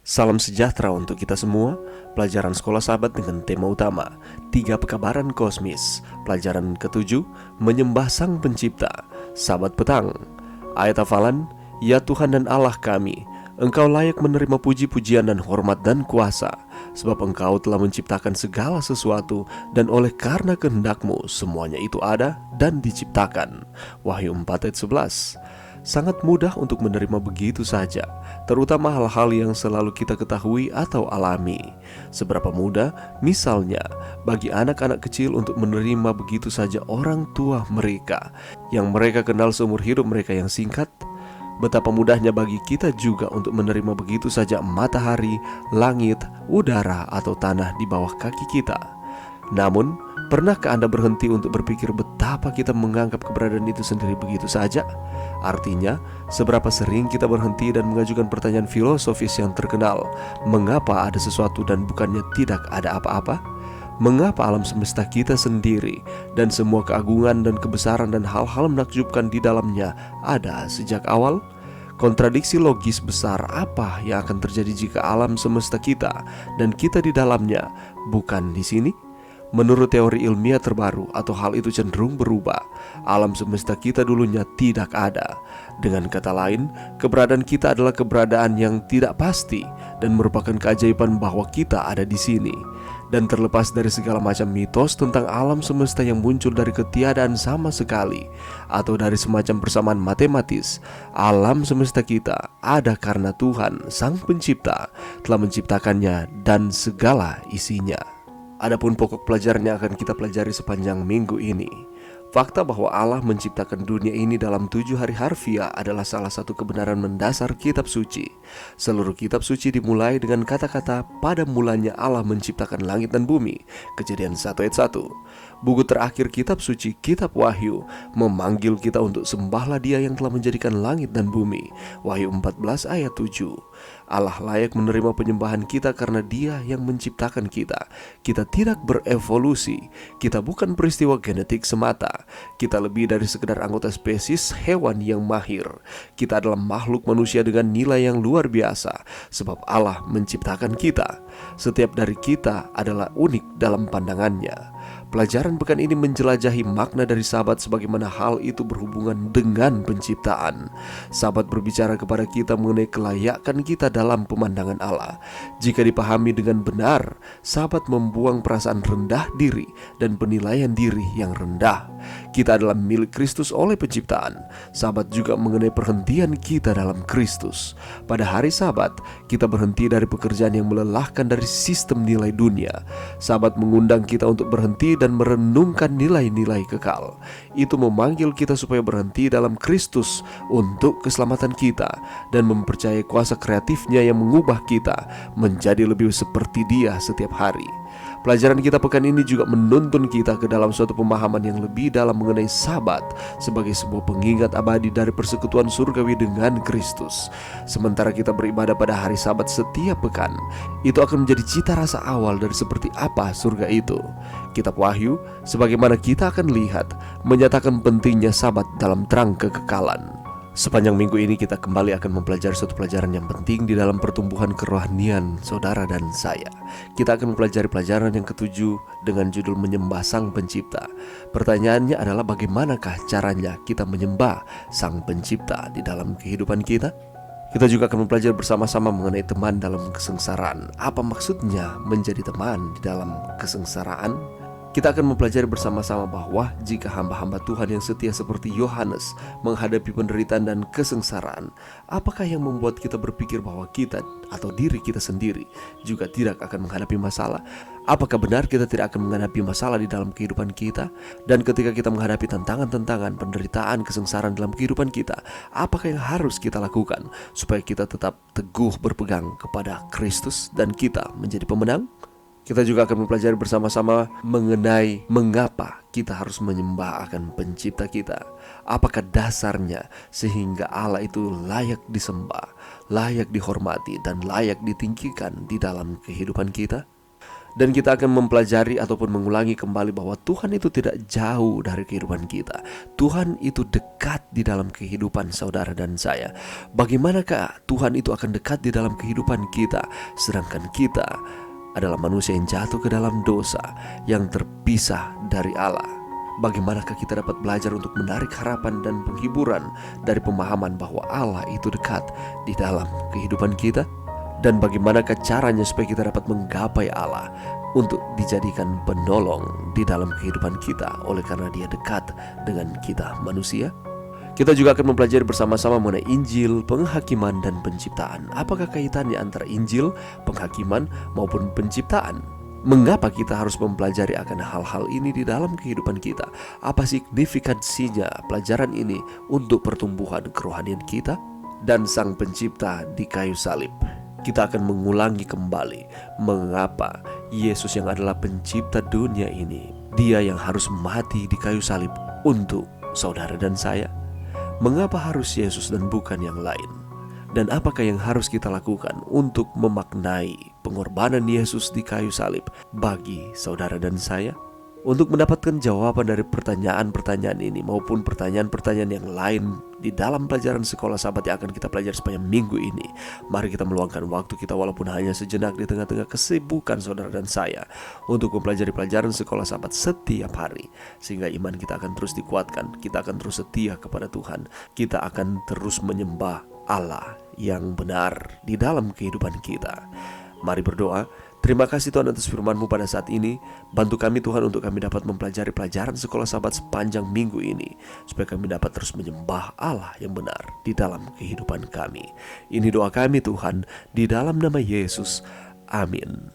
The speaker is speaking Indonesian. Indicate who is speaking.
Speaker 1: Salam sejahtera untuk kita semua. Pelajaran Sekolah Sahabat dengan tema utama 3 Pekabaran Kosmis. Pelajaran ke-7, Menyembah Sang Pencipta. Sahabat petang. Ayat hafalan, Ya Tuhan dan Allah kami, Engkau layak menerima puji-pujian dan hormat dan kuasa, sebab Engkau telah menciptakan segala sesuatu, dan oleh karena kehendak-Mu semuanya itu ada dan diciptakan. Wahyu 4 ayat 11. Sangat mudah untuk menerima begitu saja, terutama hal-hal yang selalu kita ketahui atau alami. Seberapa mudah, misalnya, bagi anak-anak kecil untuk menerima begitu saja orang tua mereka, yang mereka kenal seumur hidup mereka yang singkat. Betapa mudahnya bagi kita juga untuk menerima begitu saja matahari, langit, udara, atau tanah di bawah kaki kita. Namun, pernahkah Anda berhenti untuk berpikir betapa kita menganggap keberadaan itu sendiri begitu saja? Artinya, seberapa sering kita berhenti dan mengajukan pertanyaan filosofis yang terkenal, mengapa ada sesuatu dan bukannya tidak ada apa-apa? Mengapa alam semesta kita sendiri dan semua keagungan dan kebesaran dan hal-hal menakjubkan di dalamnya ada sejak awal? Kontradiksi logis besar apa yang akan terjadi jika alam semesta kita dan kita di dalamnya bukan di sini? Menurut teori ilmiah terbaru, atau hal itu cenderung berubah, alam semesta kita dulunya tidak ada. Dengan kata lain, keberadaan kita adalah keberadaan yang tidak pasti dan merupakan keajaiban bahwa kita ada di sini. Dan terlepas dari segala macam mitos tentang alam semesta yang muncul dari ketiadaan sama sekali, atau dari semacam persamaan matematis, alam semesta kita ada karena Tuhan, Sang Pencipta, telah menciptakannya dan segala isinya. Adapun pokok pelajaran yang akan kita pelajari sepanjang minggu ini, fakta bahwa Allah menciptakan dunia ini dalam 7 hari harfiah adalah salah satu kebenaran mendasar kitab suci. Seluruh kitab suci dimulai dengan kata-kata pada mulanya Allah menciptakan langit dan bumi, Kejadian 1 ayat 1. Buku terakhir kitab suci, kitab Wahyu, memanggil kita untuk sembahlah Dia yang telah menjadikan langit dan bumi, Wahyu 14 ayat 7. Allah layak menerima penyembahan kita karena Dia yang menciptakan kita. Kita tidak berevolusi, kita bukan peristiwa genetik semata. Kita lebih dari sekedar anggota spesies hewan yang mahir. Kita adalah makhluk manusia dengan nilai yang luar biasa, sebab Allah menciptakan kita. Setiap dari kita adalah unik dalam pandangannya. Pelajaran pekan ini menjelajahi makna dari sabat sebagaimana hal itu berhubungan dengan penciptaan. Sabat berbicara kepada kita mengenai kelayakan kita dalam pemandangan Allah. Jika dipahami dengan benar, sabat membuang perasaan rendah diri dan penilaian diri yang rendah. Kita adalah milik Kristus oleh penciptaan. Sabat juga mengenai perhentian kita dalam Kristus. Pada hari Sabat, kita berhenti dari pekerjaan yang melelahkan dari sistem nilai dunia. Sabat mengundang kita untuk berhenti dan merenungkan nilai-nilai kekal. Itu memanggil kita supaya berhenti dalam Kristus untuk keselamatan kita dan mempercayai kuasa kreatifnya yang mengubah kita menjadi lebih seperti Dia setiap hari. Pelajaran kita pekan ini juga menuntun kita ke dalam suatu pemahaman yang lebih dalam mengenai Sabat sebagai sebuah pengingat abadi dari persekutuan surgawi dengan Kristus. Sementara kita beribadah pada hari Sabat setiap pekan, itu akan menjadi cita rasa awal dari seperti apa surga itu. Kitab Wahyu, sebagaimana kita akan lihat, menyatakan pentingnya Sabat dalam terang kekekalan. Sepanjang minggu ini kita kembali akan mempelajari suatu pelajaran yang penting di dalam pertumbuhan kerohanian saudara dan saya. Kita akan mempelajari pelajaran yang ke-7 dengan judul Menyembah Sang Pencipta. Pertanyaannya adalah bagaimanakah caranya kita menyembah Sang Pencipta di dalam kehidupan kita? Kita juga akan mempelajari bersama-sama mengenai teman dalam kesengsaraan. Apa maksudnya menjadi teman di dalam kesengsaraan? Kita akan mempelajari bersama-sama bahwa jika hamba-hamba Tuhan yang setia seperti Yohanes menghadapi penderitaan dan kesengsaraan, apakah yang membuat kita berpikir bahwa kita atau diri kita sendiri juga tidak akan menghadapi masalah? Apakah benar kita tidak akan menghadapi masalah di dalam kehidupan kita? Dan ketika kita menghadapi tantangan-tantangan, penderitaan, kesengsaraan dalam kehidupan kita, apakah yang harus kita lakukan supaya kita tetap teguh berpegang kepada Kristus dan kita menjadi pemenang? Kita juga akan mempelajari bersama-sama mengenai mengapa kita harus menyembah akan pencipta kita. Apakah dasarnya sehingga Allah itu layak disembah, layak dihormati, dan layak ditinggikan di dalam kehidupan kita? Dan kita akan mempelajari ataupun mengulangi kembali bahwa Tuhan itu tidak jauh dari kehidupan kita. Tuhan itu dekat di dalam kehidupan saudara dan saya. Bagaimanakah Tuhan itu akan dekat di dalam kehidupan kita, sedangkan kita adalah manusia yang jatuh ke dalam dosa, yang terpisah dari Allah? Bagaimanakah kita dapat belajar untuk menarik harapan dan penghiburan dari pemahaman bahwa Allah itu dekat di dalam kehidupan kita? Dan bagaimanakah caranya supaya kita dapat menggapai Allah untuk dijadikan penolong di dalam kehidupan kita oleh karena Dia dekat dengan kita manusia? Kita juga akan mempelajari bersama-sama mengenai Injil, penghakiman, dan penciptaan. Apakah kaitannya antara Injil, penghakiman, maupun penciptaan? Mengapa kita harus mempelajari akan hal-hal ini di dalam kehidupan kita? Apa signifikansinya pelajaran ini untuk pertumbuhan kerohanian kita? Dan Sang Pencipta di kayu salib. Kita akan mengulangi kembali mengapa Yesus yang adalah pencipta dunia ini, Dia yang harus mati di kayu salib untuk saudara dan saya. Mengapa harus Yesus dan bukan yang lain? Dan apakah yang harus kita lakukan untuk memaknai pengorbanan Yesus di kayu salib bagi saudara dan saya? Untuk mendapatkan jawaban dari pertanyaan-pertanyaan ini maupun pertanyaan-pertanyaan yang lain di dalam pelajaran sekolah sahabat yang akan kita pelajari sepanjang minggu ini, mari kita meluangkan waktu kita walaupun hanya sejenak di tengah-tengah kesibukan saudara dan saya untuk mempelajari pelajaran sekolah sahabat setiap hari, sehingga iman kita akan terus dikuatkan, kita akan terus setia kepada Tuhan, kita akan terus menyembah Allah yang benar di dalam kehidupan kita. Mari berdoa. Terima kasih Tuhan atas firman-Mu pada saat ini. Bantu kami Tuhan untuk kami dapat mempelajari pelajaran sekolah sahabat sepanjang minggu ini, supaya kami dapat terus menyembah Allah yang benar di dalam kehidupan kami. Ini doa kami Tuhan, di dalam nama Yesus. Amin.